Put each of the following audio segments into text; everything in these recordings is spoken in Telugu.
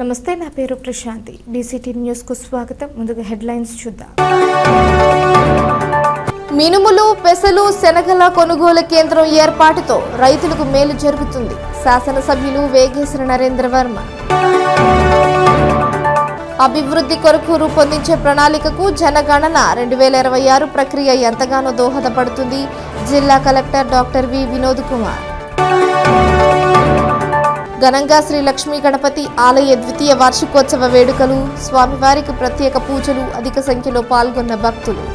నమస్తే, నా పేరు ప్రశాంతి. డీసీటీ న్యూస్ కు స్వాగతం. ముందుగా హెడ్లైన్స్ చూద్దాం. మినుములు, పెసలు, శనగల కొనుగోలు కేంద్రం ఏర్పాటుతో రైతులకు మేలు జరుగుతుంది. శాసనసభ్యులు వేగేశ్వర నరేంద్ర వర్మ. అభివృద్ధి కొరకు రూపొందించే ప్రణాళికకు జనగణన 2026 ప్రక్రియ ఎంతగానో దోహదపడుతుంది. జిల్లా collector doctor V Vinod Kumar. ఘనంగా శ్రీ లక్ష్మీ గణపతి ఆలయ ద్వితీయ వార్షికోత్సవ వేడుకలు, స్వామివారికి ప్రత్యేక పూజలు, అధిక సంఖ్యలో పాల్గొన్న భక్తులు.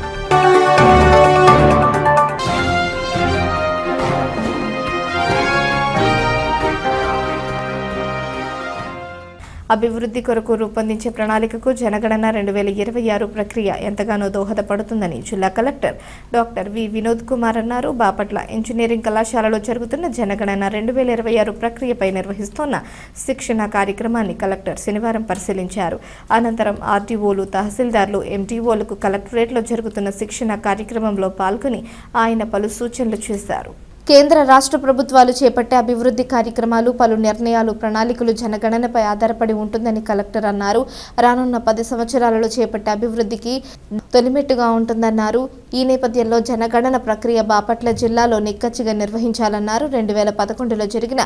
అభివృద్ధి కొరకు రూపొందించే ప్రణాళికకు జనగణన 2026 ప్రక్రియ ఎంతగానో దోహదపడుతుందని జిల్లా collector doctor V Vinod Kumar అన్నారు. బాపట్ల ఇంజనీరింగ్ కళాశాలలో జరుగుతున్న జనగణన 2026 ప్రక్రియపై నిర్వహిస్తున్న శిక్షణ కార్యక్రమాన్ని కలెక్టర్ శనివారం పరిశీలించారు. అనంతరం ఆర్డీఓలు, తహసీల్దార్లు, ఎండీఓలకు కలెక్టరేట్లో జరుగుతున్న శిక్షణ కార్యక్రమంలో పాల్గొని ఆయన పలు సూచనలు చేశారు. కేంద్ర రాష్ట్ర ప్రభుత్వాలు చేపట్టే అభివృద్ధి కార్యక్రమాలు, పలు నిర్ణయాలు, ప్రణాళికలు జనగణనపై ఆధారపడి ఉంటుందని కలెక్టర్ అన్నారు. రానున్న 10 సంవత్సరాలలో చేపట్టే అభివృద్ధికి తొలిమెట్టుగా ఉంటుందన్నారు. ఈ నేపథ్యంలో జనగణన ప్రక్రియ బాపట్ల జిల్లాలో నిక్కచ్చిగా నిర్వహించాలన్నారు. 2011లో జరిగిన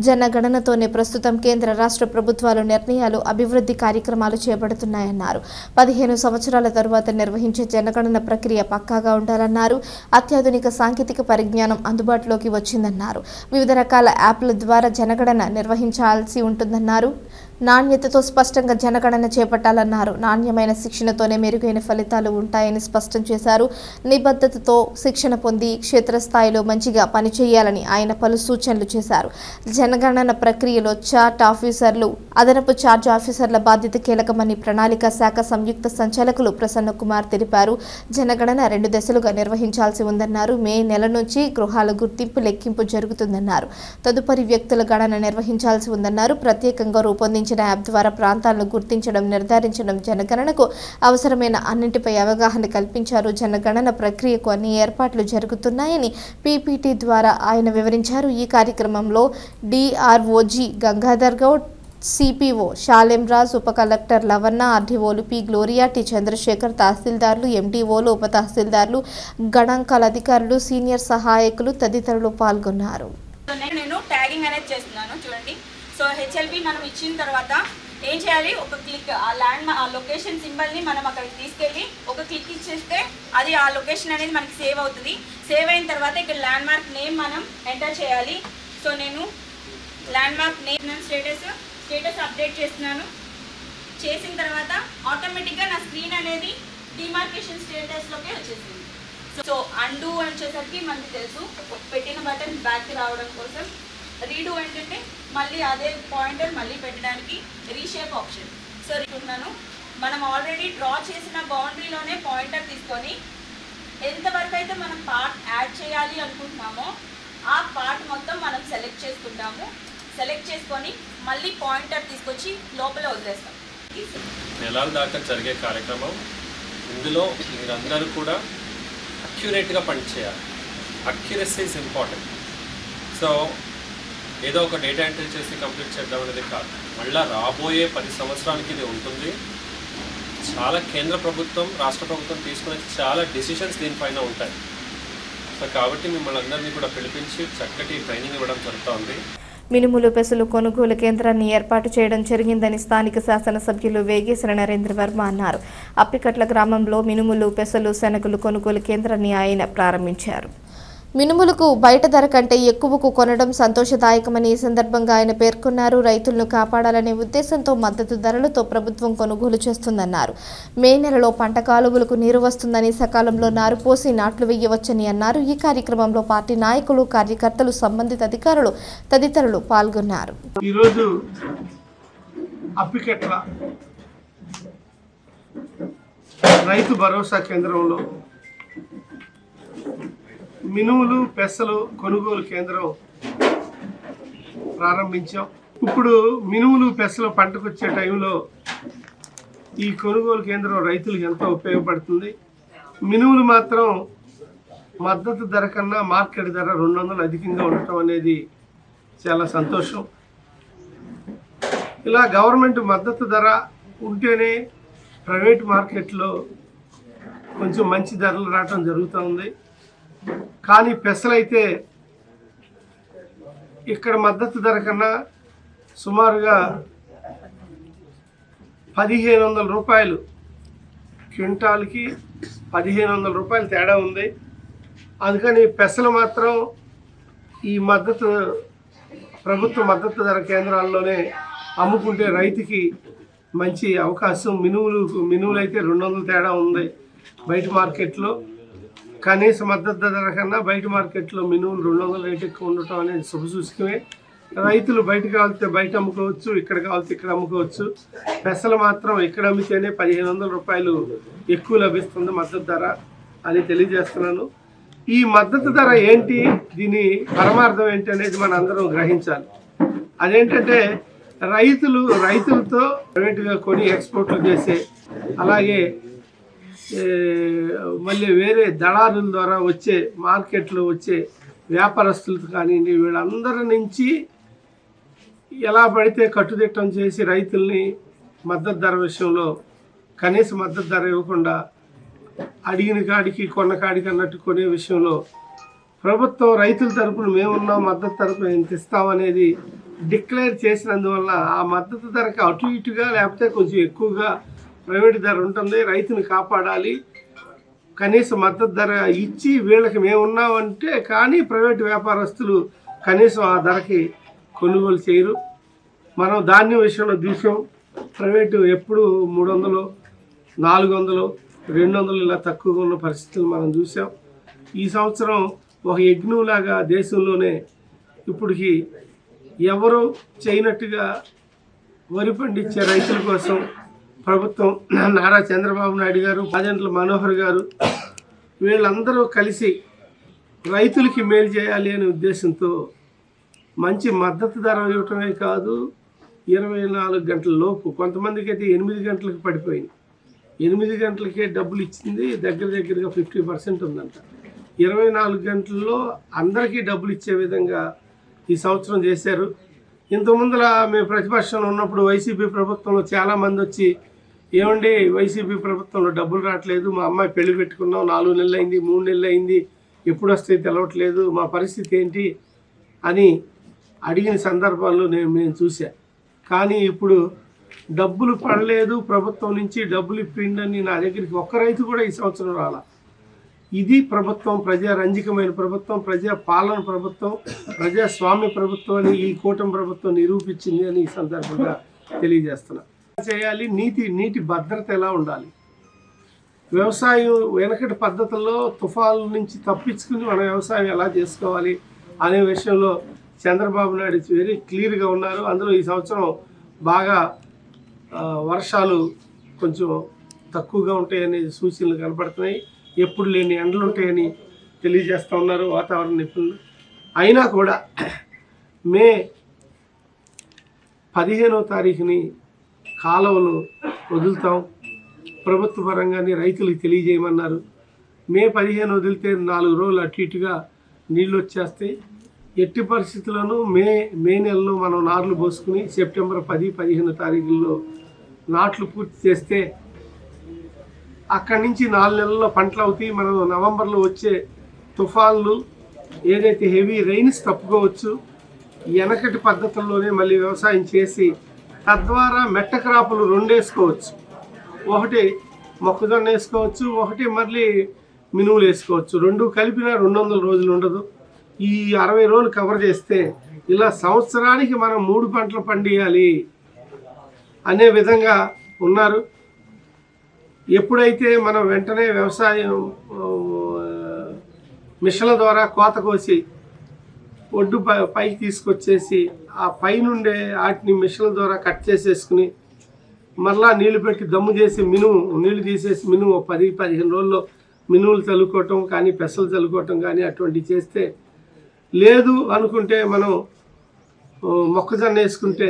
జనగణనతోనే ప్రస్తుతం కేంద్ర రాష్ట్ర ప్రభుత్వాలు నిర్ణయాలు, అభివృద్ధి కార్యక్రమాలు చేపడుతున్నాయన్నారు. 15 సంవత్సరాల తరువాత నిర్వహించే జనగణన ప్రక్రియ పక్కాగా ఉండాలన్నారు. అత్యాధునిక సాంకేతిక పరిజ్ఞానం అందుబాటులోకి వచ్చిందన్నారు. వివిధ రకాల యాప్ల ద్వారా జనగణన నిర్వహించాల్సి ఉంటుందన్నారు. నాణ్యతతో స్పష్టంగా జనగణన చేపట్టాలన్నారు. నాణ్యమైన శిక్షణతోనే మెరుగైన ఫలితాలు ఉంటాయని స్పష్టం చేశారు. నిబద్ధతతో శిక్షణ పొంది క్షేత్రస్థాయిలో మంచిగా పనిచేయాలని ఆయన పలు సూచనలు చేశారు. జనగణన ప్రక్రియలో చార్ట్ ఆఫీసర్లు, అదనపు చార్జ్ ఆఫీసర్ల బాధ్యత కీలకమని ప్రణాళిక శాఖ సంయుక్త సంచాలకులు ప్రసన్న కుమార్ తెలిపారు. జనగణన 2 దశలుగా నిర్వహించాల్సి ఉందన్నారు. మే నెల నుంచి గృహాల గుర్తింపు, లెక్కింపు జరుగుతుందన్నారు. తదుపరి వ్యక్తుల గణన నిర్వహించాల్సి ఉందన్నారు. ప్రత్యేకంగా రూపొందించిన యాప్ ద్వారా ప్రాంతాలను గుర్తించడం, నిర్ధారించడం, జనగణనకు అవసరమైన అన్నింటిపై అవగాహన కల్పించారు. జనగణన ప్రక్రియకు అన్ని ఏర్పాట్లు జరుగుతున్నాయని పీపీటీ ద్వారా ఆయన వివరించారు. ఈ కార్యక్రమంలో డిఆర్ఓజీ గంగాధర్ గౌడ్, సిపిఓ షాలెం రాజ్, ఉప కలెక్టర్ లవన్న, ఆర్డీఓలు పి గ్లోరియా, టి చంద్రశేఖర్, తహసీల్దార్లు, ఎండీఓలు, ఉప తహసీల్దార్లు, గణాంకాల అధికారులు, సీనియర్ సహాయకులు తదితరులు పాల్గొన్నారు. నేను ట్యాగింగ్ అనేది చేస్తున్నాను చూడండి. సో హెచ్ఎల్బి మనం ఇచ్చిన తర్వాత ఏం చేయాలి, ఒక క్లిక్ ఆ లొకేషన్ సింబల్ని మనం అక్కడికి తీసుకెళ్ళి ఒక క్లిక్ ఇచ్చేస్తే అది ఆ లొకేషన్ అనేది మనకి సేవ్ అవుతుంది. సేవ్ అయిన తర్వాత ఇక్కడ ల్యాండ్ మార్క్ నేమ్ మనం ఎంటర్ చేయాలి. సో నేను land mark name status update చేస్తున్నాను. చేసిన తర్వాత ఆటోమేటిక్గా నా స్క్రీన్ అనేది డిమార్కేషన్ స్టేటస్లోకి వచ్చేసింది. సో అండూ అని వచ్చేసరికి మనకి తెలుసు, పెట్టిన బటన్ బ్యాక్కి రావడం కోసం. రీడూ ఏంటంటే మళ్ళీ అదే పాయింటర్ మళ్ళీ పెట్టడానికి రీషేప్ ఆప్షన్. సో రీకుంటున్నాను, మనం ఆల్రెడీ డ్రా చేసిన బౌండరీలోనే పాయింటర్ తీసుకొని ఎంతవరకు అయితే మనం పార్ట్ యాడ్ చేయాలి అనుకుంటున్నామో ఆ పార్ట్ మొత్తం మనం సెలెక్ట్ చేసుకుంటాము. సెలెక్ట్ చేసుకొని మళ్ళీ పాయింటర్ తీసుకొచ్చి లోపల వదిలేస్తాం. నెలల దాకా జరిగే కార్యక్రమం. ఇందులో మీరందరూ కూడా అక్యురేట్గా పనిచేయాలి. Accuracy is important. సో ఏదో ఒక డేటా ఎంట్రీ చేసి కంప్లీట్ చేద్దాం అనేది కాదు. మళ్ళీ రాబోయే 10 సంవత్సరాలకి ఇది ఉంటుంది. చాలా కేంద్ర ప్రభుత్వం, రాష్ట్ర ప్రభుత్వం తీసుకునే చాలా డిసిషన్స్ దీనిపైన ఉంటాయి. సో కాబట్టి మిమ్మల్ని అందరినీ కూడా పిలిపించి చక్కటి ట్రైనింగ్ ఇవ్వడం జరుగుతుంది. మినుములు, పెసలు కొనుగోలు కేంద్రాన్ని ఏర్పాటు చేయడం జరిగిందని స్థానిక శాసనసభ్యులు వేగేశ్వర నరేంద్ర వర్మ అన్నారు. అప్పికట్ల గ్రామంలో మినుములు, పెసలు, శనగలు కొనుగోలు కేంద్రాన్ని ఆయన ప్రారంభించారు. మినుములకు బయట ధర కంటే ఎక్కువకు కొనడం సంతోషదాయకమని ఈ సందర్భంగా ఆయన పేర్కొన్నారు. రైతులను కాపాడాలనే ఉద్దేశంతో మద్దతు ధరలతో ప్రభుత్వం కొనుగోలు చేస్తుందన్నారు. మే నెలలో పంట కాలువలకు నీరు వస్తుందని, సకాలంలో నారు పోసి నాట్లు వేయవచ్చని అన్నారు. ఈ కార్యక్రమంలో పార్టీ నాయకులు, కార్యకర్తలు, సంబంధిత అధికారులు తదితరులు పాల్గొన్నారు. ఈరోజు అప్పికట్ల రైతు భరోసా కేంద్రంలో మినుములు, పెసలు కొనుగోలు కేంద్రం ప్రారంభించాం. ఇప్పుడు మినుములు, పెసలు పంటకు వచ్చే టైంలో ఈ కొనుగోలు కేంద్రం రైతులకు ఎంతో ఉపయోగపడుతుంది. మినుములు మాత్రం మద్దతు ధర కన్నా మార్కెట్ ధర 200 అధికంగా ఉండటం అనేది చాలా సంతోషం. ఇలా గవర్నమెంట్ మద్దతు ధర ఉంటేనే ప్రైవేట్ మార్కెట్లో కొంచెం మంచి ధరలు రావటం జరుగుతూ ఉంది. కానీ పెసలైతే ఇక్కడ మద్దతు ధర కన్నా సుమారుగా 1500 రూపాయలు క్వింటాల్కి 1500 రూపాయలు తేడా ఉంది. అందుకని పెసలు మాత్రం ఈ ప్రభుత్వ మద్దతు ధర కేంద్రాల్లోనే అమ్ముకుంటే రైతుకి మంచి అవకాశం. మినువులు అయితే 200 తేడా ఉంది బయట మార్కెట్లో. కనీస మద్దతు ధర కన్నా బయట మార్కెట్లో మినువులు 200 రేటు ఎక్కువ ఉండటం అనేది శుభసూచకమే. రైతులు బయట కావాలితే బయట అమ్ముకోవచ్చు, ఇక్కడ కావాలితే ఇక్కడ అమ్ముకోవచ్చు. పెసలు మాత్రం ఇక్కడ అమ్మితేనే 1500 రూపాయలు ఎక్కువ లభిస్తుంది మద్దతు ధర అని తెలియజేస్తున్నాను. ఈ మద్దతు ధర ఏంటి, దీని పరమార్థం ఏంటి అనేది మన అందరం గ్రహించాలి. అదేంటంటే రైతులతో ప్రైవేట్గా కొని ఎక్స్పోర్ట్లు చేసే, అలాగే మళ్ళీ వేరే దళారుల ద్వారా వచ్చే మార్కెట్లో వచ్చే వ్యాపారస్తులతో కానివ్వండి, వీళ్ళందరి నుంచి ఎలా పడితే కట్టుదిట్టం చేసి రైతుల్ని మద్దతు ధర విషయంలో కనీస మద్దతు ధర ఇవ్వకుండా అడిగిన కాడికి కొన్న కాడికి అన్నట్టు కొనే విషయంలో ప్రభుత్వం రైతుల తరపున మేమున్నాం, మద్దతు తరపున ఎంత ఇస్తామనేది డిక్లేర్ చేసినందువల్ల ఆ మద్దతు ధరకి అటు ఇటుగా లేకపోతే కొంచెం ఎక్కువగా ప్రైవేట్ ధర ఉంటుంది. రైతుని కాపాడాలి, కనీస మద్దతు ధర ఇచ్చి వీళ్ళకి మేమున్నామంటే కానీ ప్రైవేట్ వ్యాపారస్తులు కనీసం ఆ ధరకి కొనుగోలు చేయరు. మనం ధాన్యం విషయంలో చూసాం, ప్రైవేటు ఎప్పుడు 300, 400, 200 ఇలా తక్కువగా ఉన్న పరిస్థితులు మనం చూసాం. ఈ సంవత్సరం ఒక యజ్ఞంలాగా దేశంలోనే ఇప్పటికి ఎవరు చేయనట్టుగా వరి పండించే రైతుల కోసం ప్రభుత్వం, నారా చంద్రబాబు నాయుడు గారు, రాజంట్ల మనోహర్ గారు వీళ్ళందరూ కలిసి రైతులకి మేలు చేయాలి అనే ఉద్దేశంతో మంచి మద్దతు ధర ఇవ్వటమే కాదు, 24 గంటల లోపు, కొంతమందికి అయితే 8 గంటలకు పడిపోయింది, 8 గంటలకే డబ్బులు ఇచ్చింది దగ్గరగా 50% ఉందంట. 24 గంటల్లో అందరికీ డబ్బులు ఇచ్చే విధంగా ఈ సంవత్సరం చేశారు. ఇంతకుముందులా మేము ప్రతిపక్షంలో ఉన్నప్పుడు వైసీపీ ప్రభుత్వంలో చాలామంది వచ్చి, ఏమండి వైసీపీ ప్రభుత్వంలో డబ్బులు రావట్లేదు, మా అమ్మాయి పెళ్లి పెట్టుకున్నాం, 4 నెలలు అయింది, 3 నెలలు అయింది, ఎప్పుడు వస్తే తెలవట్లేదు, మా పరిస్థితి ఏంటి అని అడిగిన సందర్భాల్లో మేము చూసా. కానీ ఇప్పుడు డబ్బులు పడలేదు, ప్రభుత్వం నుంచి డబ్బులు ఇప్పిండని నా దగ్గరికి ఒక్క రైతు కూడా ఈ సంవత్సరం రాలా. ఇది ప్రభుత్వం, ప్రజారంజకమైన ప్రభుత్వం, ప్రజా పాలన ప్రభుత్వం, ప్రజాస్వామ్య ప్రభుత్వం అని ఈ కూటమి ప్రభుత్వం నిరూపించింది అని ఈ సందర్భంగా తెలియజేస్తున్నా. చేయాలి, నీటి భద్రత ఎలా ఉండాలి, వ్యవసాయం వెనకటి పద్ధతుల్లో తుఫాను నుంచి తప్పించుకుని మన వ్యవసాయం ఎలా చేసుకోవాలి అనే విషయంలో చంద్రబాబు నాయుడు వెరీ క్లియర్గా ఉన్నారు. అందులో ఈ సంవత్సరం బాగా వర్షాలు కొంచెం తక్కువగా ఉంటాయనే సూచనలు కనపడుతున్నాయి, ఎప్పుడు లేని ఎండలు ఉంటాయని తెలియజేస్తూ ఉన్నారు వాతావరణ నిపుణులు. అయినా కూడా మే 15వ తారీఖుని కాలువలు వదులుతాం, ప్రభుత్వ పరంగానే రైతులకు తెలియజేయమన్నారు. మే 15 వదిలితే 4 రోజులు అటు ఇటుగా నీళ్ళు వచ్చేస్తాయి. ఎట్టి పరిస్థితుల్లోనూ మే నెలలో మనం నార్లు పోసుకుని సెప్టెంబర్ 10, 15 తారీఖుల్లో నాట్లు పూర్తి చేస్తే అక్కడి నుంచి 4 నెలల్లో పంటలు అవుతాయి. మనం నవంబర్లో వచ్చే తుఫాన్లు ఏదైతే హెవీ రెయిన్స్ తప్పుకోవచ్చు. వెనకటి పద్ధతుల్లోనే మళ్ళీ వ్యవసాయం చేసి తద్వారా మెట్ట క్రాపులు 2 వేసుకోవచ్చు. ఒకటి మొక్కజొన్న వేసుకోవచ్చు, ఒకటి మళ్ళీ మినువులు వేసుకోవచ్చు. 2 కలిపినా 200 రోజులు ఉండదు. ఈ 60 రోజులు కవర్ చేస్తే ఇలా సంవత్సరానికి మనం 3 పంటలు పండియాలి అనే విధంగా ఉన్నారు. ఎప్పుడైతే మనం వెంటనే వ్యవసాయం మిషన్ల ద్వారా కోత కోసి ఒడ్డు పైకి తీసుకొచ్చేసి ఆ పైనుండే వాటిని మిషన్ల ద్వారా కట్ చేసేసుకుని మరలా నీళ్లు పెట్టి దమ్ము చేసి నీళ్లు తీసేసి 10-15 రోజుల్లో మినువులు చల్లుకోవటం కానీ పెసలు చల్లుకోవటం కానీ అటువంటివి చేస్తే, లేదు అనుకుంటే మనం మొక్కజొన్న వేసుకుంటే,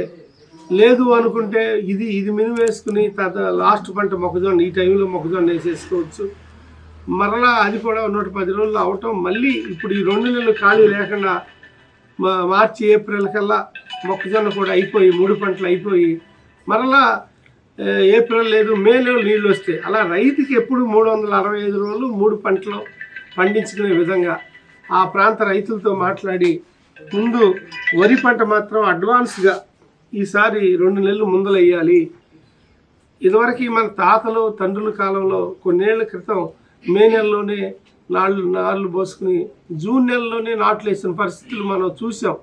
లేదు అనుకుంటే ఇది మినుము వేసుకుని లాస్ట్ పంట మొక్కజొన్న, ఈ టైంలో మొక్కజొన్న వేసేసుకోవచ్చు. మరలా అది కూడా 110 రోజులు అవటం, మళ్ళీ ఇప్పుడు ఈ 2 నెలలు ఖాళీ లేకుండా మార్చి ఏప్రిల్ కల్లా మొక్కజొన్న కూడా అయిపోయి 3 పంటలు అయిపోయి మరలా ఏప్రిల్ లేదు మేలో నీళ్ళు వస్తాయి. అలా రైతుకి ఎప్పుడు 365 రోజులు 3 పంటలు పండించుకునే విధంగా ఆ ప్రాంత రైతులతో మాట్లాడి ముందు వరి పంట మాత్రం అడ్వాన్స్గా ఈసారి 2 నెలలు ముందలు వేయాలి. ఇదివరకు మన తాతలు తండ్రుల కాలంలో కొన్నేళ్ల క్రితం మే నెలలోనే నాళ్ళు పోసుకుని జూన్ నెలలోనే నాట్లు వేసిన పరిస్థితులు మనం చూసాం.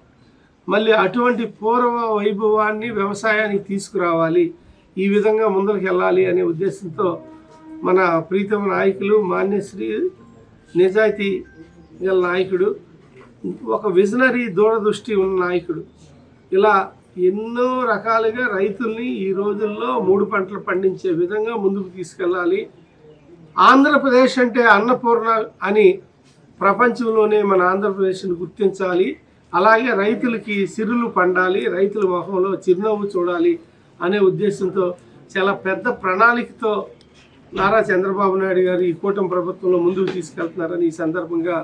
మళ్ళీ అటువంటి పూర్వ వైభవాన్ని వ్యవసాయానికి తీసుకురావాలి, ఈ విధంగా ముందరికి వెళ్ళాలి అనే ఉద్దేశంతో మన ప్రీతమ నాయకులు మాన్యశ్రీ నిజాయితీ గల నాయకుడు, ఒక విజనరీ దూరదృష్టి ఉన్న నాయకుడు, ఇలా ఎన్నో రకాలుగా రైతుల్ని ఈ రోజుల్లో 3 పంటలు పండించే విధంగా ముందుకు తీసుకెళ్ళాలి. ఆంధ్రప్రదేశ్ అంటే అన్నపూర్ణ అని ప్రపంచంలోనే మన ఆంధ్రప్రదేశ్ని గుర్తించాలి. అలాగే రైతులకి సిరులు పండాలి, రైతుల మొహంలో చిరునవ్వు చూడాలి అనే ఉద్దేశంతో చాలా పెద్ద ప్రణాళికతో నారా చంద్రబాబు నాయుడు గారు ఈ కూటమి ప్రభుత్వంలో ముందుకు తీసుకెళ్తున్నారని ఈ సందర్భంగా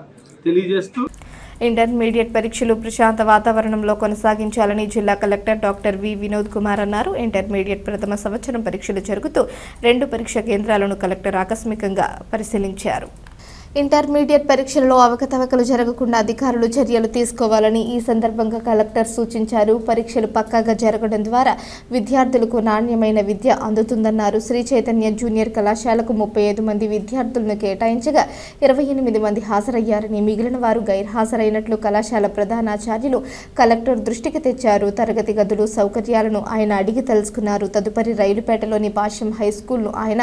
తెలియజేస్తూ ఇంటర్మీడియట్ పరీక్షలు ప్రశాంత వాతావరణంలో కొనసాగించాలని జిల్లా collector doctor V Vinod Kumar అన్నారు. ఇంటర్మీడియట్ ప్రథమ సంవత్సరం పరీక్షలు జరుగుతూ 2 పరీక్షా కేంద్రాలను కలెక్టర్ ఆకస్మికంగా పరిశీలించారు. ఇంటర్మీడియట్ పరీక్షలలో అవకతవకలు జరగకుండా అధికారులు చర్యలు తీసుకోవాలని ఈ సందర్భంగా కలెక్టర్ సూచించారు. పరీక్షలు పక్కాగా జరగడం ద్వారా విద్యార్థులకు నాణ్యమైన విద్య అందుతుందన్నారు. శ్రీ చైతన్య జూనియర్ కళాశాలకు 35 మంది విద్యార్థులను కేటాయించగా 28 మంది హాజరయ్యారని, మిగిలిన వారు గైర్హాజరైనట్లు కళాశాల ప్రధానాచార్యులు కలెక్టర్ దృష్టికి తెచ్చారు. తరగతి గదులు సౌకర్యాలను ఆయన అడిగి తెలుసుకున్నారు. తదుపరి రైలుపేటలోని పాశ్యం హైస్కూల్ను ఆయన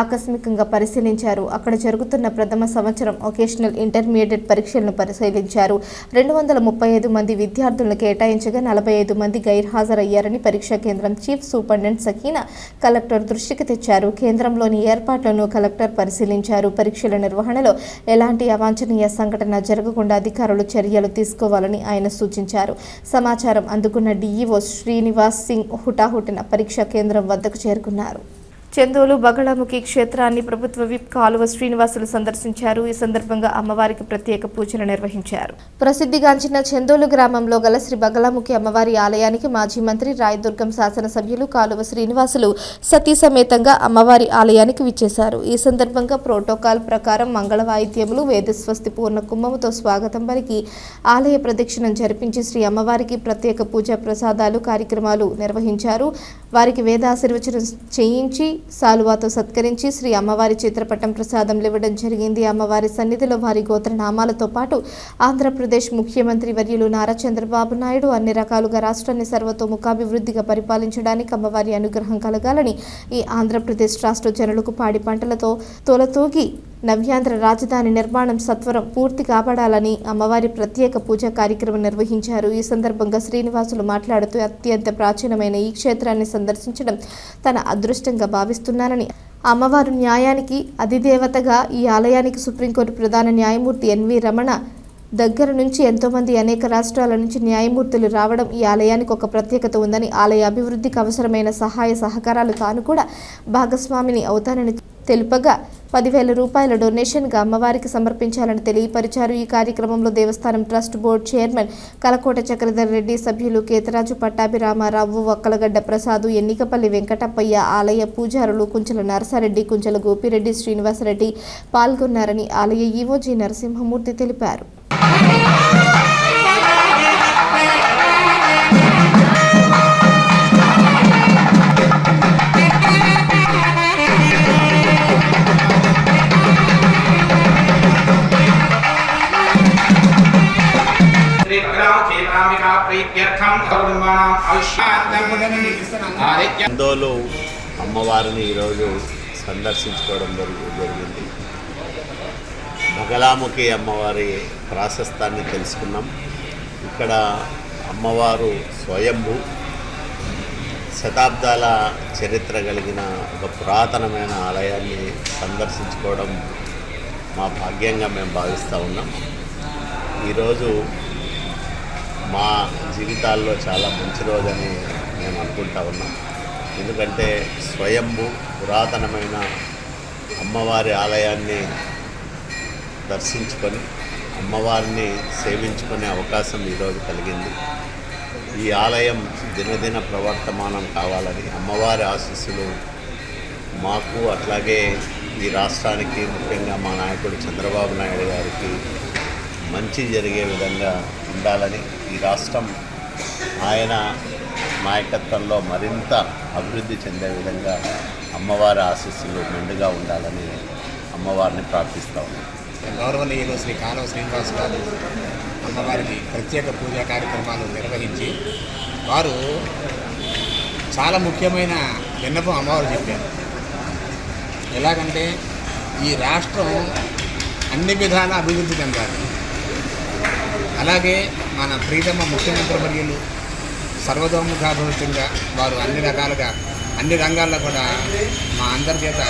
ఆకస్మికంగా పరిశీలించారు. అక్కడ జరుగుతున్న ప్రథమ సంవత్సరం వొకేషనల్ ఇంటర్మీడియట్ పరీక్షలను పరిశీలించారు. 235 మంది విద్యార్థులను కేటాయించగా 45 మంది గైర్హాజరయ్యారని పరీక్షా కేంద్రం చీఫ్ సూపరింటెండెంట్ సకీనా కలెక్టర్ దృష్టికి తెచ్చారు. కేంద్రంలోని ఏర్పాట్లను కలెక్టర్ పరిశీలించారు. పరీక్షల నిర్వహణలో ఎలాంటి అవాంఛనీయ సంఘటన జరగకుండా అధికారులు చర్యలు తీసుకోవాలని ఆయన సూచించారు. సమాచారం అందుకున్న డీఈఓ శ్రీనివాస్ సింగ్ హుటాహుటిన పరీక్షా కేంద్రం వద్దకు చేరుకున్నారు. చందోలు బగళాముఖి క్షేత్రాన్ని ప్రభుత్వ విప్ కాలువ శ్రీనివాసులు సందర్శించారు. ఈ సందర్భంగా అమ్మవారికి ప్రత్యేక పూజలు నిర్వహించారు. ప్రసిద్ధిగాంచిన చందోలు గ్రామంలో గల శ్రీ బగళాముఖి అమ్మవారి ఆలయానికి మాజీ మంత్రి రాయదుర్గం శాసనసభ్యులు కాలువ శ్రీనివాసులు సతీ సమేతంగా అమ్మవారి ఆలయానికి విచ్చేశారు. ఈ సందర్భంగా ప్రోటోకాల్ ప్రకారం మంగళ వాయిద్యములు, వేదస్వస్తి పూర్ణ కుంభముతో స్వాగతం పలికి ఆలయ ప్రదక్షిణం జరిపించి శ్రీ అమ్మవారికి ప్రత్యేక పూజా ప్రసాదాలు కార్యక్రమాలు నిర్వహించారు. వారికి వేదాశీర్వచనం చేయించి సాలువాతో సత్కరించి శ్రీ అమ్మవారి చిత్రపటం ప్రసాదం ఇవ్వడం జరిగింది. అమ్మవారి సన్నిధిలో వారి గోత్రనామాలతో పాటు ఆంధ్రప్రదేశ్ ముఖ్యమంత్రి వర్యులు నారా చంద్రబాబు నాయుడు అన్ని రకాలుగా రాష్ట్రాన్ని సర్వతోముఖాభివృద్ధిగా పరిపాలించడానికి అమ్మవారి అనుగ్రహం కలగాలని, ఈ ఆంధ్రప్రదేశ్ రాష్ట్ర జనులకు పాడి పంటలతో తొలతూగి నవ్యాంధ్ర రాజధాని నిర్మాణం సత్వరం పూర్తి కాబడాలని అమ్మవారి ప్రత్యేక పూజా కార్యక్రమం నిర్వహించారు. ఈ సందర్భంగా శ్రీనివాసులు మాట్లాడుతూ అత్యంత ప్రాచీనమైన ఈ క్షేత్రాన్ని సందర్శించడం తన అదృష్టంగా భావిస్తున్నానని, అమ్మవారు న్యాయానికి అధిదేవతగా ఈ ఆలయానికి సుప్రీంకోర్టు ప్రధాన న్యాయమూర్తి ఎన్వి రమణ దగ్గర నుంచి ఎంతోమంది అనేక రాష్ట్రాల నుంచి న్యాయమూర్తులు రావడం ఈ ఆలయానికి ఒక ప్రత్యేకత ఉందని, ఆలయ అభివృద్ధికి అవసరమైన సహాయ సహకారాలు తాను కూడా భాగస్వామిని అవుతానని తెలుపగా 10,000 రూపాయల డొనేషన్గా అమ్మవారికి సమర్పించాలని తెలియపరిచారు. ఈ కార్యక్రమంలో దేవస్థానం trust board chairman Kalakota Chakradhar Reddy, సభ్యులు కేతరాజు, పట్టాభిరామారావు, వక్కలగడ్డ ప్రసాదు, ఎన్నికపల్లి వెంకటప్పయ్య, ఆలయ పూజారులు కుంచెల నరసారెడ్డి, కుంచెల గోపిరెడ్డి, శ్రీనివాసరెడ్డి పాల్గొన్నారని ఆలయ ఈవో జి నరసింహమూర్తి తెలిపారు. చందోలు అమ్మవారిని ఈరోజు సందర్శించుకోవడం జరిగింది. బగళాముఖి అమ్మవారి ప్రాశస్తాన్ని తెలుసుకున్నాం. ఇక్కడ అమ్మవారు స్వయంభూ, శతాబ్దాల చరిత్ర కలిగిన ఒక పురాతనమైన ఆలయాన్ని సందర్శించుకోవడం మా భాగ్యంగా మేము భావిస్తూ ఉన్నాం. ఈరోజు మా జీవితాల్లో చాలా మంచి రోజని మేము అనుకుంటా ఉన్నాం. ఎందుకంటే స్వయంభూ పురాతనమైన అమ్మవారి ఆలయాన్ని దర్శించుకొని అమ్మవారిని సేవించుకునే అవకాశం ఈరోజు కలిగింది. ఈ ఆలయం దినదిన ప్రవర్తమానం కావాలని అమ్మవారి ఆశీస్సులు మాకు అట్లాగే ఈ రాష్ట్రానికి ముఖ్యంగా మా నాయకుడు చంద్రబాబు నాయుడు గారికి మంచి జరిగే విధంగా ఉండాలని ఈ రాష్ట్రం ఆయన నాయకత్వంలో మరింత అభివృద్ధి చెందే విధంగా అమ్మవారి ఆశీస్సులు మెండుగా ఉండాలని అమ్మవారిని ప్రార్థిస్తూ ఉన్నాం. గౌరవనీయులు శ్రీ కాలువ శ్రీనివాస్ గారు అమ్మవారికి ప్రత్యేక పూజా కార్యక్రమాలు నిర్వహించి వారు చాలా ముఖ్యమైన విన్నపం అమ్మవారు చెప్పారు. ఎలాగంటే ఈ రాష్ట్రం అన్ని విధాల అభివృద్ధి చెందాలి, అలాగే మన ప్రీతమ ముఖ్యమంత్రి వర్యులు సర్వతోముఖాభివృద్ధిగా వారు అన్ని రకాలుగా అన్ని రంగాల్లో కూడా మా అందరి చేత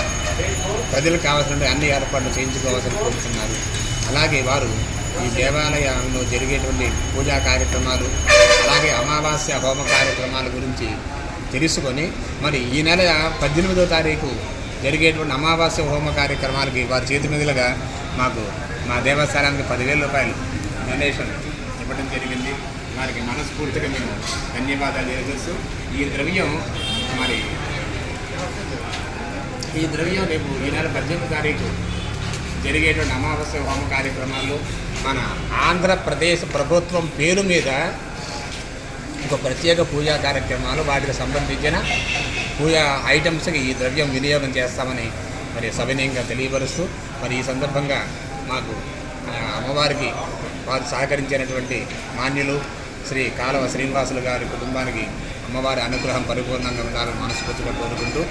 ప్రజలకు కావాల్సిన అన్ని ఏర్పాట్లు చేయించుకోవాల్సి కోరుతున్నారు. అలాగే వారు ఈ దేవాలయంలో జరిగేటువంటి పూజా కార్యక్రమాలు అలాగే అమావాస్య హోమ కార్యక్రమాల గురించి తెలుసుకొని మరి ఈ నెల 18వ తారీఖు జరిగేటువంటి అమావాస్య హోమ కార్యక్రమాలకి వారి చేతి మీదులుగా మాకు మా దేవస్థానానికి 10,000 రూపాయలు డొనేషన్ ఇవ్వడం జరిగింది. వారికి మనస్ఫూర్తిగా మేము ధన్యవాదాలు తెలియజేస్తూ ఈ ద్రవ్యం రేపు ఈ నెల 18వ తారీఖు జరిగేటువంటి అమావాస్య హోమ కార్యక్రమాల్లో మన ఆంధ్రప్రదేశ్ ప్రభుత్వం పేరు మీద ఒక ప్రత్యేక పూజా కార్యక్రమాలు వాటికి సంబంధించిన పూజా ఐటమ్స్కి ఈ ద్రవ్యం వినియోగం చేస్తామని మరి సవినయంగా తెలియపరుస్తూ మరి ఈ సందర్భంగా మాకు అమ్మవారికి వారు సహకరించినటువంటి మాన్యులు శ్రీ కాలువ శ్రీనివాసులు గారి కుటుంబానికి అమ్మవారి అనుగ్రహం పరిపూర్ణంగా ఉండాలని మనస్ఫూర్తిగా కోరుకుంటూ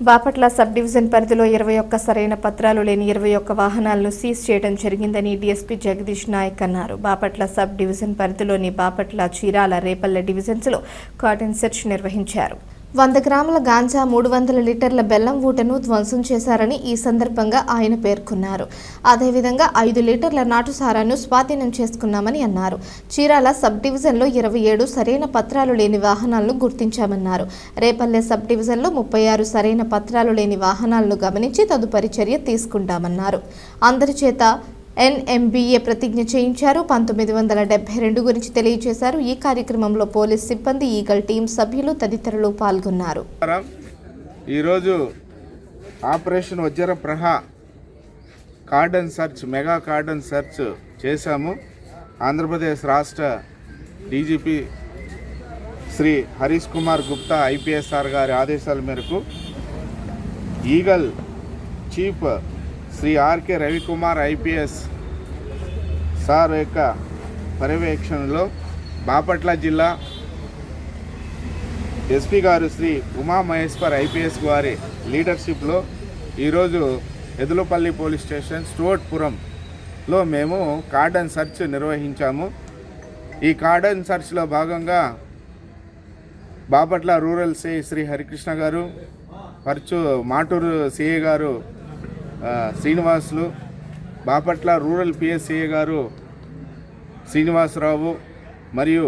బాపట్ల సబ్ డివిజన్ పరిధిలో 21 సరైన పత్రాలు లేని 21 వాహనాలను సీజ్ చేయడం జరిగిందని డీఎస్పీ జగదీష్ నాయక్ అన్నారు. బాపట్ల సబ్ డివిజన్ పరిధిలోని బాపట్ల, చీరాల, రేపల్లె డివిజన్స్లో కార్డన్ సెర్చ్ నిర్వహించారు. 100 గ్రాముల గాంజా, 300 లీటర్ల బెల్లం ఊటను ధ్వంసం చేశారని ఈ సందర్భంగా ఆయన పేర్కొన్నారు. అదేవిధంగా 5 లీటర్ల నాటు సారాను స్వాధీనం చేసుకున్నామని అన్నారు. చీరాల సబ్ డివిజన్లో 27 సరైన పత్రాలు లేని వాహనాలను గుర్తించామన్నారు. రేపల్లె సబ్ డివిజన్లో 36 సరైన పత్రాలు లేని వాహనాలను గమనించి తదుపరి చర్య తీసుకుంటామన్నారు. అందరి చేత NMBA ప్రతిజ్ఞ చేయించారు. 1972 గురించి తెలియజేశారు. ఈ కార్యక్రమంలో పోలీస్ సిబ్బంది, ఈగల్ టీం సభ్యులు తదితరులు పాల్గొన్నారు. ఈరోజు operation Vajrapraha cordon search, mega cordon search చేశాము. ఆంధ్రప్రదేశ్ రాష్ట్ర డీజీపీ శ్రీ హరీష్ కుమార్ గుప్తా IPSR గారి ఆదేశాల మేరకు eagle chief Shri RK Ravikumar IPS sir యొక్క పర్యవేక్షణలో బాపట్ల జిల్లా SP గారు శ్రీ ఉమామహేశ్వర్ IPS గారి లీడర్షిప్లో ఈరోజు ఎదులపల్లి పోలీస్ స్టేషన్ స్టూవర్ట్పురంలో మేము కార్డన్ సెర్చ్ నిర్వహించాము. ఈ కార్డన్ సెర్చ్లో భాగంగా బాపట్ల రూరల్ సిఐ శ్రీ హరికృష్ణ గారు, మాటూరు సిఐ గారు శ్రీనివాసులు, బాపట్ల రూరల్ PSCA గారు శ్రీనివాసరావు మరియు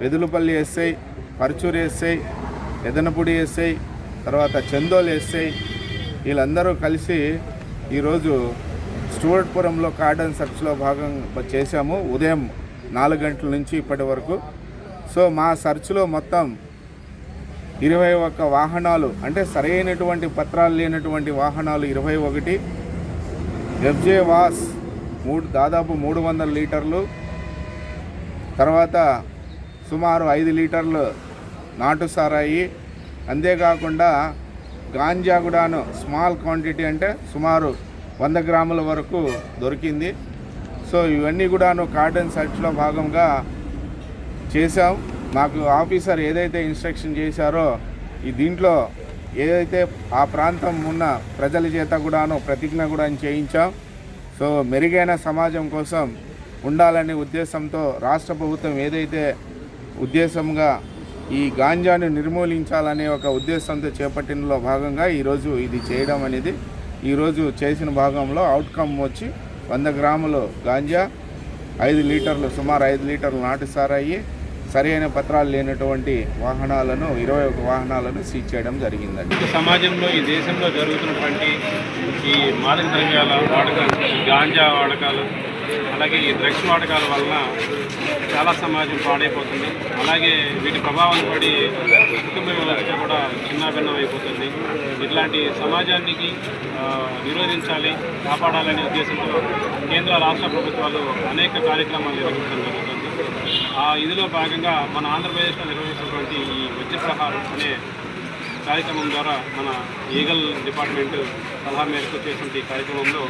వెదులపల్లి SI, పర్చూరు SI, ఎదనపూడి SI, తర్వాత చందోల్ SI వీళ్ళందరూ కలిసి ఈరోజు స్టూవర్ట్పురంలో కార్డన్ సెర్చ్లో భాగం చేశాము. ఉదయం 4 గంటల నుంచి ఇప్పటి వరకు. సో మా సెర్చ్లో మొత్తం 21 వాహనాలు, అంటే సరైనటువంటి పత్రాలు లేనటువంటి వాహనాలు 21, FJ వాస్ దాదాపు 300 లీటర్లు, తర్వాత సుమారు 5 లీటర్లు నాటు సారాయి, అంతేకాకుండా గాంజా కూడాను స్మాల్ క్వాంటిటీ, అంటే సుమారు 100 గ్రాముల వరకు దొరికింది. సో ఇవన్నీ కూడాను కార్డన్ సెర్చ్లో భాగంగా చేశాం. మాకు ఆఫీసర్ ఏదైతే ఇన్స్ట్రక్షన్ చేశారో దీంట్లో ఏదైతే ఆ ప్రాంతం ఉన్న ప్రజల చేత కూడాను ప్రతిజ్ఞ కూడా చేయించాం. సో మెరుగైన సమాజం కోసం ఉండాలనే ఉద్దేశంతో రాష్ట్ర ప్రభుత్వం ఏదైతే ఉద్దేశంగా ఈ గాంజాను నిర్మూలించాలనే ఒక ఉద్దేశంతో చేపట్టినలో భాగంగా ఈరోజు ఇది చేయడం అనేది, ఈరోజు చేసిన భాగంలో అవుట్కమ్ వచ్చి 100 గ్రాములు గాంజా, 5 లీటర్లు సుమారు 5 లీటర్లు నాటు సారాయి, సరైన పత్రాలు లేనటువంటి వాహనాలను 21 వాహనాలను సీజ్ చేయడం జరిగిందండి. సమాజంలో ఈ దేశంలో జరుగుతున్నటువంటి ఈ మాదక ద్రవ్యాల వాడకాలు, గాంజా వాడకాలు, అలాగే ఈ డ్రగ్స్ వాడకాల వలన చాలా సమాజం పాడైపోతుంది. అలాగే వీటి ప్రభావం పడి కుటుంబ వ్యవస్థ కూడా చిన్నాభిన్నం అయిపోతుంది. ఇట్లాంటి సమాజానికి నిరోధించాలి, కాపాడాలనే ఉద్దేశంతో కేంద్ర రాష్ట్ర ప్రభుత్వాలు అనేక కార్యక్రమాలు నిర్వహించడం జరుగుతుంది. ఇదిలో భాగంగా మన ఆంధ్రప్రదేశ్లో నిర్వహిస్తున్నటువంటి ఈ వజ్రప్రహారం అనే కార్యక్రమం ద్వారా మన ఈగల్ డిపార్ట్మెంట్ సలహా మేరకు చేసినటువంటి ఈ కార్యక్రమంలో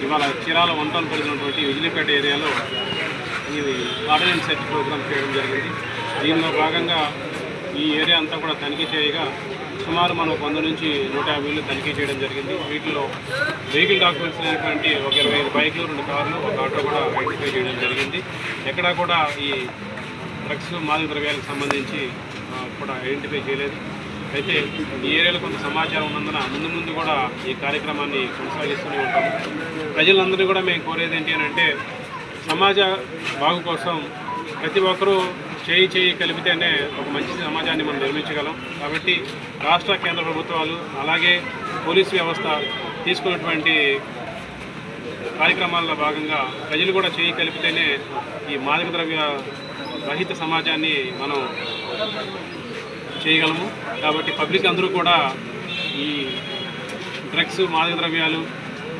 ఇవాళ చీరాల 1 టౌన్ పరిధినటువంటి విజిలిపేట ఏరియాలో ఇది ఆర్డినెన్స్ సెర్చ్ ప్రోగ్రామ్ చేయడం జరిగింది. దీనిలో భాగంగా ఈ ఏరియా అంతా కూడా తనిఖీ చేయగా సుమారు మనం 100 నుంచి 150 తనిఖీ చేయడం జరిగింది. వీటిలో వెహికల్ డాక్యుమెంట్స్ లేనటువంటి ఒక 25 బైకులు, 2 కార్లు, ఒక ఆటో కూడా ఐడెంటిఫై చేయడం జరిగింది. ఎక్కడా కూడా ఈ డ్రగ్స్ మాదక ద్రవ్యాలకు సంబంధించి కూడా ఐడెంటిఫై చేయలేదు. అయితే ఈ ఏరియాలో కొంత సమాచారం ఉన్నందున ముందు కూడా ఈ కార్యక్రమాన్ని కొనసాగిస్తూనే ఉంటాము. ప్రజలందరూ కూడా మేము కోరేది ఏంటి అని అంటే, సమాజ బాగు కోసం ప్రతి ఒక్కరూ చేయి కలిపితేనే ఒక మంచి సమాజాన్ని మనం నిర్మించగలం. కాబట్టి రాష్ట్ర కేంద్ర ప్రభుత్వాలు అలాగే పోలీసు వ్యవస్థ తీసుకున్నటువంటి కార్యక్రమాల్లో భాగంగా ప్రజలు కూడా చేయి కలిపితేనే ఈ మాదక ద్రవ్య రహిత సమాజాన్ని మనం చేయగలము. కాబట్టి పబ్లిక్ అందరూ కూడా ఈ డ్రగ్స్, మాదక ద్రవ్యాలు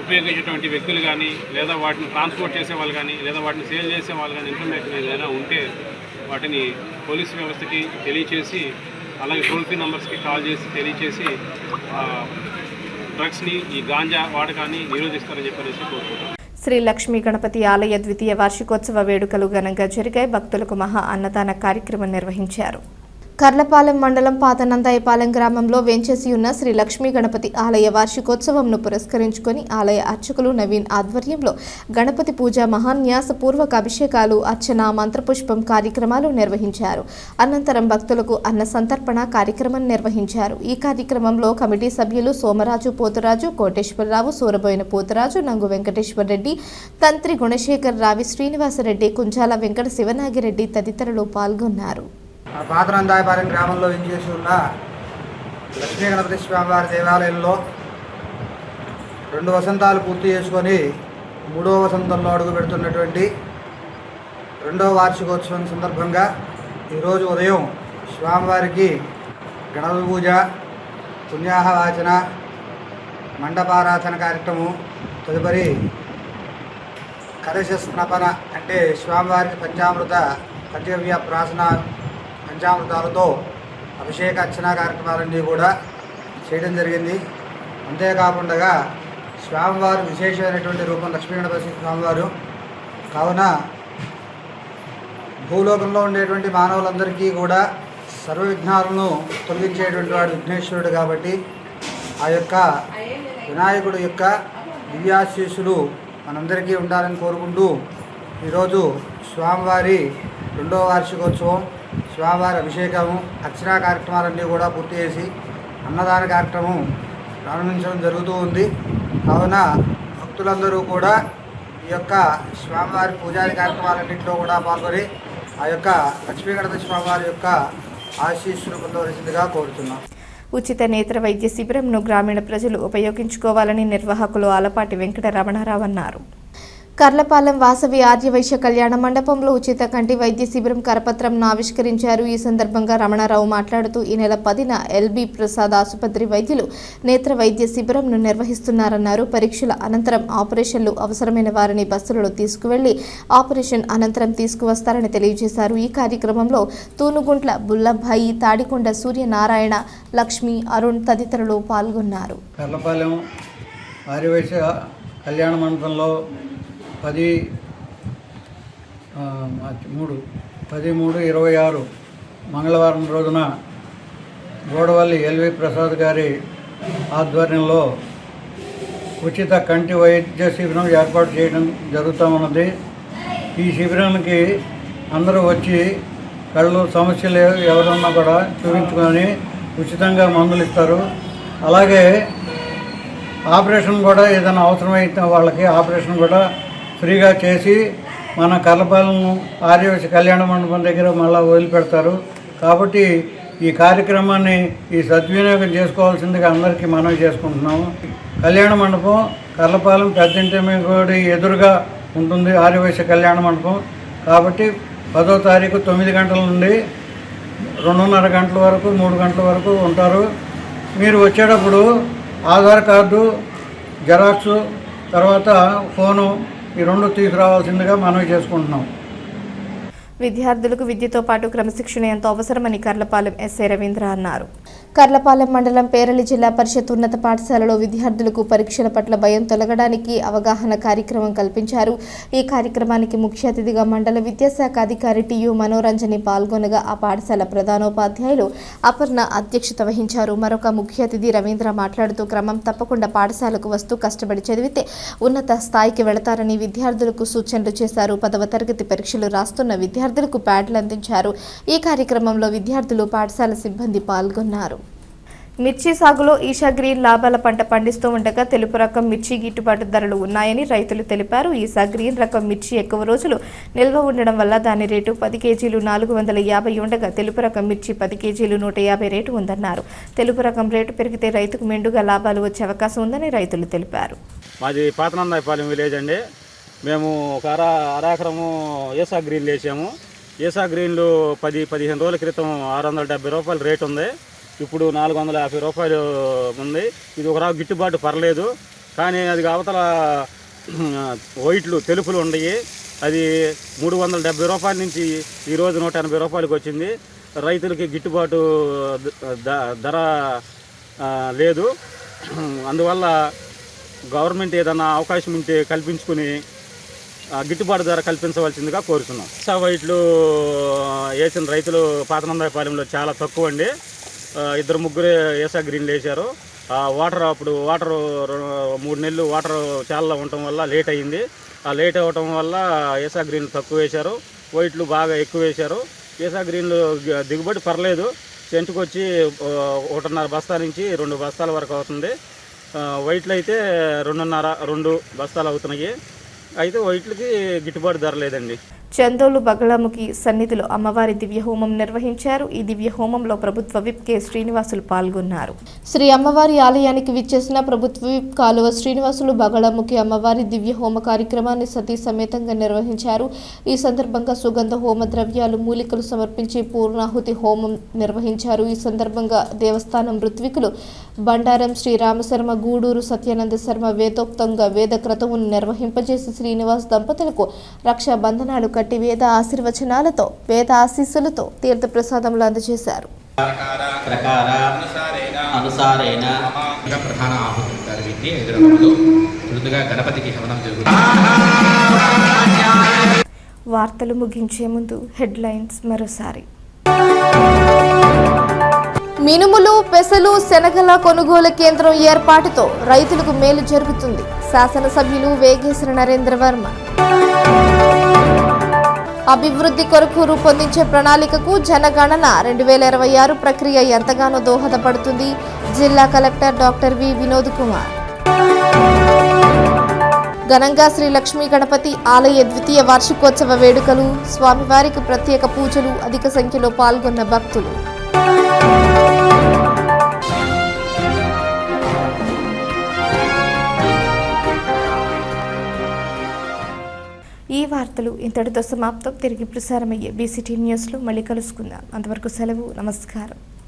ఉపయోగించేటువంటి వ్యక్తులు కానీ, లేదా వాటిని ట్రాన్స్పోర్ట్ చేసే వాళ్ళు కానీ, లేదా వాటిని సేల్ చేసే వాళ్ళు కానీ ఇన్ఫర్మేషన్ ఏదైనా ఉంటే వాటిని పోలీసు వ్యవస్థకి తెలియచేసి, అలాగే టోల్ ఫ్రీ నంబర్స్కి కాల్ చేసి తెలియచేసి డ్రగ్స్ని, ఈ గాంజా వాడకాన్ని నిరోధిస్తారని చెప్పేసి కోరుకుంటున్నాను. శ్రీ లక్ష్మీ గణపతి ఆలయ ద్వితీయ వార్షికోత్సవ వేడుకలు ఘనంగా జరిగాయి. భక్తులకు మహా అన్నదాన కార్యక్రమం నిర్వహించారు. కర్లపాలెం మండలం పాతనందాయపాలెం గ్రామంలో వేంచేసి ఉన్న శ్రీ లక్ష్మీ గణపతి ఆలయ వార్షికోత్సవంను పురస్కరించుకొని ఆలయ అర్చకులు నవీన్ ఆధ్వర్యంలో గణపతి పూజ, మహాన్యాస పూర్వక అభిషేకాలు, అర్చన, మంత్రపుష్పం కార్యక్రమాలు నిర్వహించారు. అనంతరం భక్తులకు అన్న సంతర్పణ కార్యక్రమం నిర్వహించారు. ఈ కార్యక్రమంలో కమిటీ సభ్యులు సోమరాజు పోతురాజు, కోటేశ్వరరావు, సూరబోయిన పోతురాజు, నంగు వెంకటేశ్వర రెడ్డి, తంత్రి గుణశేఖర్, రావి శ్రీనివాసరెడ్డి, కుంచాల వెంకట శివనాగిరెడ్డి తదితరులు పాల్గొన్నారు. పాతనందాయపాలెం గ్రామంలో వేంచేసి ఉన్న లక్ష్మీ గణపతి స్వామివారి దేవాలయంలో 2 వసంతాలు పూర్తి చేసుకొని 3వ వసంతంలో అడుగు పెడుతున్నటువంటి 2వ వార్షికోత్సవం సందర్భంగా ఈరోజు ఉదయం స్వామివారికి గణపతి పూజ, పుణ్యాహవాచన, మండపారాధన కార్యక్రమం, తదుపరి కలశ స్నపన అంటే స్వామివారికి పంచామృత పంచగవ్య ప్రాసన పంచామృతాలతో అభిషేక అర్చన కార్యక్రమాలన్నీ కూడా చేయడం జరిగింది. అంతేకాకుండా స్వామివారు విశేషమైనటువంటి రూపం లక్ష్మీ గణపతి స్వామివారు కావున భూలోకంలో ఉండేటువంటి మానవులందరికీ కూడా సర్వ విఘ్నాలను తొలగించేటువంటి వాడు విఘ్నేశ్వరుడు. కాబట్టి ఆ యొక్క వినాయకుడు యొక్క దివ్యాశీస్సులు మనందరికీ ఉండాలని కోరుకుంటూ ఈరోజు స్వామివారి 2వ వార్షికోత్సవం, స్వామివారి అభిషేకము, అర్చనా కార్యక్రమాలన్నీ కూడా పూర్తి చేసి అన్నదాన కార్యక్రమం ప్రారంభించడం జరుగుతూ ఉంది. కావున భక్తులందరూ కూడా ఈ యొక్క స్వామివారి పూజారి కార్యక్రమాలన్నింటిలో కూడా పాల్గొని ఆ యొక్క లక్ష్మీ గణపతి స్వామివారి యొక్క ఆశీస్సులు పొందవలసిందిగా కోరుతున్నాం. ఉచిత నేత్ర వైద్య శిబిరంను గ్రామీణ ప్రజలు ఉపయోగించుకోవాలని నిర్వాహకులు ఆలపాటి వెంకట రమణారావు అన్నారు. కర్లపాలెం వాసవి ఆర్యవైశ్య కళ్యాణ మండపంలో ఉచిత కంటి వైద్య శిబిరం కరపత్రంను ఆవిష్కరించారు. ఈ సందర్భంగా రమణారావు మాట్లాడుతూ ఈ నెల 10న ఎల్బీ ప్రసాద్ ఆసుపత్రి వైద్యులు నేత్ర వైద్య శిబిరంను నిర్వహిస్తున్నారన్నారు. పరీక్షల అనంతరం ఆపరేషన్లు అవసరమైన వారిని బస్సులలో తీసుకువెళ్లి ఆపరేషన్ అనంతరం తీసుకువస్తారని తెలియజేశారు. ఈ కార్యక్రమంలో తూనుగుంట్ల బుల్లభాయి, తాడికొండ సూర్యనారాయణ, లక్ష్మి, అరుణ్ తదితరులు పాల్గొన్నారు. కర్లపాలెం ఆర్యవైశ్య కళ్యాణ మండపంలో 10/3/26 మంగళవారం రోజున గోడవల్లి ఎల్వి ప్రసాద్ గారి ఆధ్వర్యంలో ఉచిత కంటి వైద్య శిబిరం ఏర్పాటు చేయడం జరుగుతూ ఉన్నది. ఈ శిబిరానికి అందరూ వచ్చి కళ్ళు సమస్యలు ఎవరన్నా కూడా చూపించుకొని ఉచితంగా మందులు ఇస్తారు. అలాగే ఆపరేషన్ కూడా ఏదైనా అవసరమైతే వాళ్ళకి ఆపరేషన్ కూడా ఫ్రీగా చేసి మన కర్లపాలెం ఆర్యవైశ్య కళ్యాణ మండపం దగ్గర మళ్ళీ వదిలిపెడతారు. కాబట్టి ఈ కార్యక్రమాన్ని ఈ సద్వినియోగం చేసుకోవాల్సిందిగా అందరికీ మనవి చేసుకుంటున్నాము. కళ్యాణ మండపం కర్లపాలెం పెద్దంటి గుడి ఎదురుగా ఉంటుంది ఆర్యవైశ్య కళ్యాణ మండపం. కాబట్టి 10వ తారీఖు 9 గంటల నుండి 2:30 గంటల వరకు 3 గంటల వరకు ఉంటారు. మీరు వచ్చేటప్పుడు ఆధార్ కార్డు, జెరాక్స్, తర్వాత ఫోను ఈ 2 తీసుకురావాల్సిందిగా మనవి చేసుకుంటున్నాం. విద్యార్థులకు విద్యతో పాటు క్రమశిక్షణ ఎంతో అవసరమని కర్లపాలెం ఎస్ఐ రవీంద్ర అన్నారు. కర్లపాలెం మండలం పేరళి జిల్లా పరిషత్ ఉన్నత పాఠశాలలో విద్యార్థులకు పరీక్షల పట్ల భయం తొలగడానికి అవగాహన కార్యక్రమం కల్పించారు. ఈ కార్యక్రమానికి ముఖ్య అతిథిగా మండల విద్యాశాఖ అధికారి టియు మనోరంజని పాల్గొనగా ఆ పాఠశాల ప్రధానోపాధ్యాయులు అపర్ణ అధ్యక్షత వహించారు. మరొక ముఖ్య అతిథి రవీంద్ర మాట్లాడుతూ క్రమం తప్పకుండా పాఠశాలకు వస్తూ కష్టపడి చదివితే ఉన్నత స్థాయికి వెళతారని విద్యార్థులకు సూచనలు చేశారు. 10వ తరగతి పరీక్షలు రాస్తున్న విద్యార్థులకు ప్యాడ్లు అందించారు. ఈ కార్యక్రమంలో విద్యార్థులు, పాఠశాల సిబ్బంది పాల్గొన్నారు. మిర్చి సాగులో ఈషా గ్రీన్ లాభాల పంట పండిస్తూ ఉండగా తెలుపు రకం మిర్చి గిట్టుబాటు ధరలు ఉన్నాయని రైతులు తెలిపారు. ఈషా గ్రీన్ రకం మిర్చి ఎక్కువ రోజులు నిల్వ ఉండడం వల్ల దాని రేటు 10 కేజీలు 450 ఉండగా తెలుపు రకం మిర్చి 10 కేజీలు 150 రేటు ఉందన్నారు. తెలుపు రకం రేటు పెరిగితే రైతుకు మెండుగా లాభాలు వచ్చే అవకాశం ఉందని రైతులు తెలిపారు. మాది పాతనందాయపాలెం విలేజ్ అండి. మేము ఒక అరాకరము ఈషా గ్రీన్లు వేసాము. ఈషా గ్రీన్లు 10-15 రోజుల క్రితం 670 రూపాయలు రేటు ఉంది. ఇప్పుడు 450 రూపాయలు ఉంది. ఇది ఒక రావు గిట్టుబాటు పర్లేదు. కానీ అది అవతల వైట్లు తెలుపులు ఉన్నాయి. అది 370 రూపాయల నుంచి ఈరోజు 180 రూపాయలకు వచ్చింది. రైతులకి గిట్టుబాటు ధర లేదు. అందువల్ల గవర్నమెంట్ ఏదైనా అవకాశం ఉంటే కల్పించుకుని గిట్టుబాటు ధర కల్పించవలసిందిగా కోరుతున్నాం. ఈషా వైట్లు వేసిన రైతులు పాతనందాయపాలెంలో చాలా తక్కువ అండి. 2-3 ఈషా గ్రీన్లు వేశారు. అప్పుడు వాటర్ 3 నెలలు వాటర్ చాలా ఉండటం వల్ల లేట్ అయింది. ఆ లేట్ అవ్వటం వల్ల ఈషా గ్రీన్లు తక్కువ వేశారు, వైట్లు బాగా ఎక్కువ వేశారు. ఈషా గ్రీన్లు దిగుబడి పర్లేదు. సెంటుకు వచ్చి 1.5 బస్తా నుంచి 2 బస్తాల వరకు అవుతుంది. వైట్లు అయితే 2.5-2 బస్తాలు అవుతున్నాయి. అయితే వైట్లకి గిట్టుబాటు ధర లేదండి. చందోలు బగళముఖి సన్నిధిలో అమ్మవారి దివ్య హోమం నిర్వహించారు. ఈ దివ్య హోమంలో ప్రభుత్వ విప్ కె శ్రీనివాసులు పాల్గొన్నారు. శ్రీ అమ్మవారి ఆలయానికి విచ్చేసిన ప్రభుత్వ విప్ కాలువ శ్రీనివాసులు బగళముఖి అమ్మవారి దివ్య హోమ కార్యక్రమాన్ని సతీ సమేతంగా నిర్వహించారు. ఈ సందర్భంగా సుగంధ హోమ ద్రవ్యాలు, మూలికలు సమర్పించి పూర్ణాహుతి హోమం నిర్వహించారు. ఈ సందర్భంగా దేవస్థానం ఋత్వికులు బండారం శ్రీరామశర్మ, గూడూరు సత్యానంద శర్మ వేదోక్తంగా వేద క్రతువును నిర్వహింపజేసి శ్రీనివాస్ దంపతులకు రక్షాబంధనాలు కట్టి వేద ఆశీర్వచనాలతో, వేద ఆశీస్సులతో తీర్థ ప్రసాదములు అందజేశారు. వార్తలు ముగించే ముందు హెడ్లైన్స్ మరోసారి. మినుములు, పెసలు, శనగల కొనుగోలు కేంద్రం ఏర్పాటుతో రైతులకు మేలు జరుగుతుంది. శాసనసభ్యులు వేగేశ్వర నరేంద్ర వర్మ. అభివృద్ధి కొరకు రూపొందించే ప్రణాళికకు జనగణన 2026 ప్రక్రియ ఎంతగానో దోహదపడుతుంది. జిల్లా collector doctor V Vinod Kumar. ఘనంగా శ్రీ లక్ష్మీ గణపతి ఆలయ ద్వితీయ వార్షికోత్సవ వేడుకలు, స్వామివారికి ప్రత్యేక పూజలు, అధిక సంఖ్యలో పాల్గొన్న భక్తులు. ఈ వార్తలు ఇంతటితో సమాప్తం. తిరిగి ప్రసారమయ్యే బీసీటీ న్యూస్లో మళ్ళీ కలుసుకుందాం. అంతవరకు సెలవు. నమస్కారం.